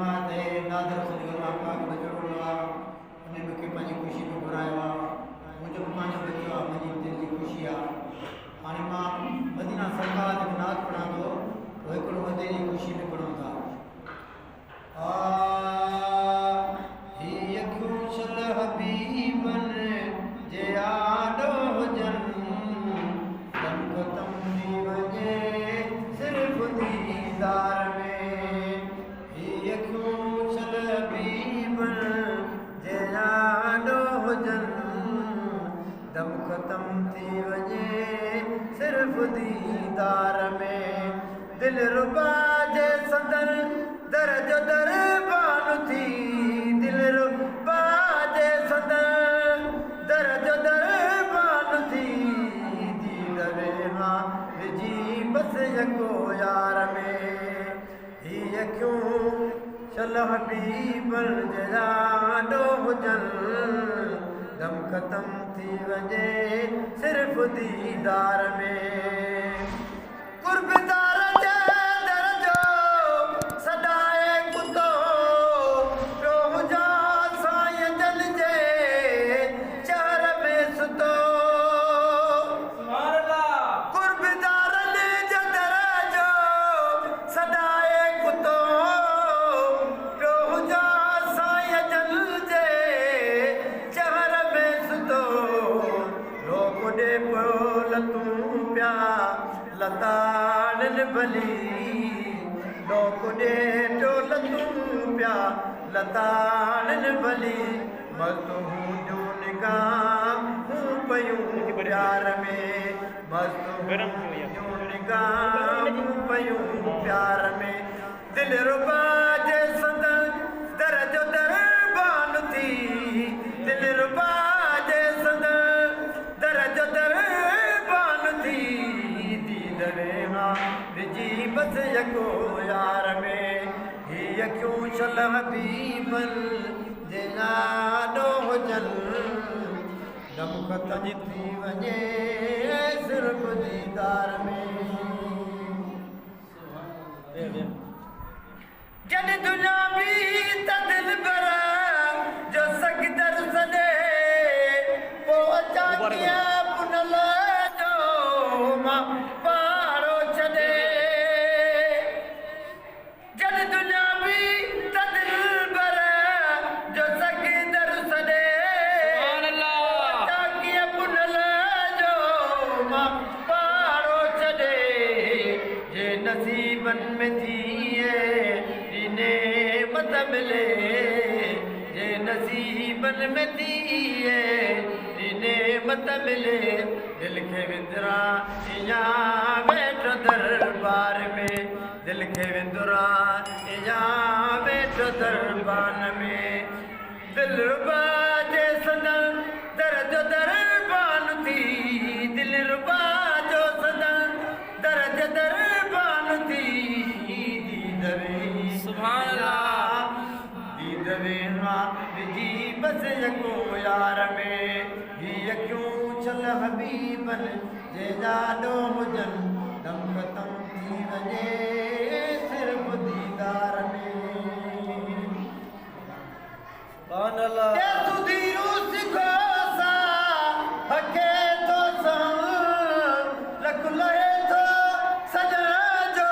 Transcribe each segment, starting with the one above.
जमात है नादर सदगुरु पाक बचड़ो उन्हें मूंखे पंहिंजी ख़ुशी में घुरायो आहे। मुंहिंजो पंहिंजो बच्चो आहे, मुंहिंजी दिलि जी ख़ुशी आहे। हाणे मां मदीना सरकार जो नात पढ़ां थो, हिकिड़ो वॾे जी ख़ुशी में पढ़ूं था। हबीबन जे आॾो हुजनि दमकतम थी वञे सिर्फ़ दीदार में। हीअ अखियूं छल हबीबन जे आॾो हुजनि दमकतम थी वञे सिर्फ़ दीदार में। दिलरुबा जे सदर दर जो दरबान थी, दिलरुबा जे सदर दर जो दरबान थी, दीदरे मां विझी बस यको यार में। ही अखियूं छल हबीबन जे आॾो हुजनि दम ख़तम थी वञे सिर्फ़ दीदार में। कुर्बदार जे दर जो सदाए कुतो पियो हुजा साईं जन जे चहर में सुतो। कुर्बदार जे दर जो सदाए कुतो पियो हुजा साईं जन जे चहर में सुतो। लोग ॾे पियो लतूं पिया लताड़न भली, लोग ॾे पियो लतूं पिया लताड़न भली, मस्त हूंदियूं निगाहूं पयूं प्यार में, मस्त हूंदियूं निगाहूं पयूं प्यार में। दिलरुबा जे सदर दर जो दरबान थी, दिलरुबा जे सदर दर जो दरबान थी, दीदरे मां विझी बस यको यार में। ही अखियूं छल हबीबन जे आॾो हुजनि दम ख़तम थी वञे सिर्फ़ दीदार में। जॾ दुनिया बि त दिलबर जो सगदर सॾे पोइ अचां कीअं पुनल जो मां पारो छॾे। जॾ दुनिया बि त दिलबर जो सगदर सॾे अचां कीअं पुनल जो मां पारो छॾे। जे नसीबन में थिए नेमत मिले, जे नसीबन में थिए नेमत मिले, दिल खे विंदरा या वेठो दरबार में, दिल खे विंदरा या वेठो दरबार में। दिलरुबा जे सदर दर जो दरबान थी, दिलरुबा जो सदर दर जो दरबान थी, दीदरे दीदरे मां विझी बस यको यार में। ही अखियूं छल हबीबन जे आॾो हुजनि दम ख़तम थी वञे सिर्फ़ दीदार में। सिखो सा हके थो लख लहे थो सॼण जो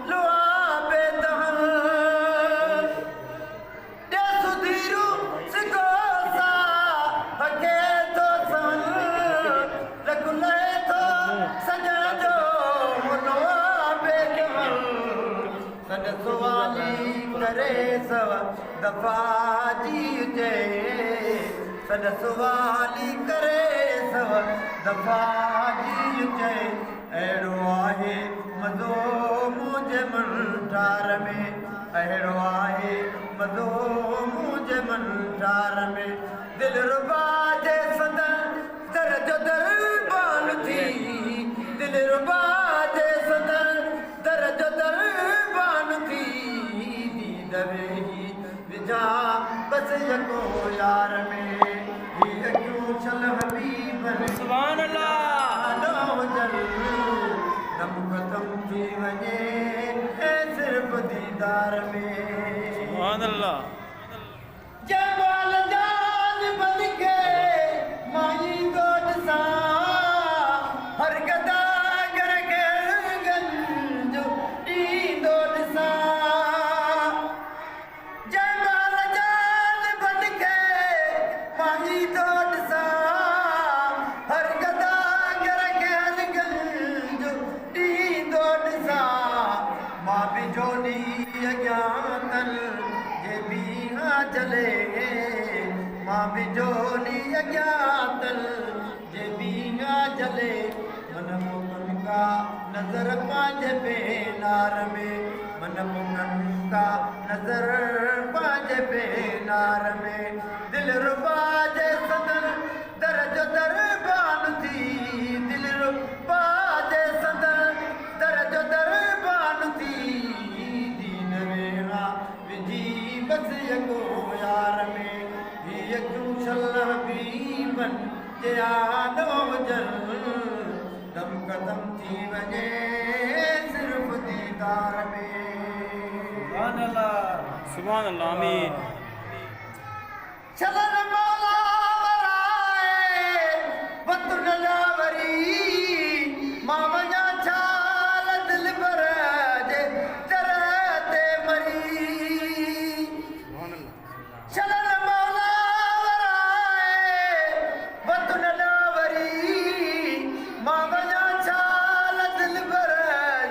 लुआबे दहन। सिखो सा हके थो लख लहे थो सॼण जो लुआबे दहन। सॾ सुवाली करे सव दफ़ा जी हुजे, सॾ सुवाली करे सव दफ़ा जी हुजे। अहिड़ो आहे मज़ो मुंहिंजे मनठार में, अहिड़ो आहे मज़ो मुंहिंजे मनठार में। दिलरुबा जे सदर दर जो दरबान थी, दिलरुबा जे सदर दर जो दरबान थी, दीदरे विझा बस यको यार में। ही अखियूं छल हबीबन सुभान अल्लाह हुजनि दम ख़तम थी वञे सिर्फ़ दीदार में। सुभान अल्लाह। जमाल जान बन के माई गोद सा हर गदा गर के गंजो डी दोद सा जमाल जान बन के माई गोद सा हर गदा गर के गंजो डी दोद सा मां भी जोनी अज्ञातन जे भी चले मां भी जोनी अज्ञातल जे बीना जले मन मुमन का नजर पांजे बेनार में मन मुमन का नजर पांजे बेनार में दिल रुबा जे सदन दरज दरबान थी दिल रुबा जे सदन दरज दरबान थी दीन वेरा विजी बस यको यार में यक्यूं शल्लह बीबन जे आदो जल दम कदम थी वञे सिर्फ दीदार में सुभान अल्लाह सुभान अल्लाह आमीन। चलन मौला वराए वत नलावरी मां वञा छाल दिल पर जे दरते मरी चलन मौला वराए वत नलावरी मां वञा छाल दिल पर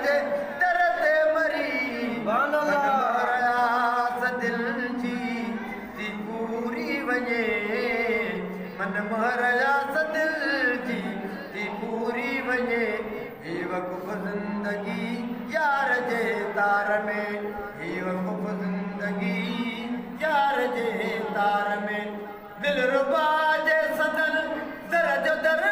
जे दरते मरी सुभान अल्लाह दिल जी ती पूरी वञे मन महरयास दिल जी ती पूरी वञे ही वक़्फ़ ज़िंदगी यार जे तार में ही वक़्फ़ ज़िंदगी यार जे तार में दिल रुबा जे सदन दर जो दर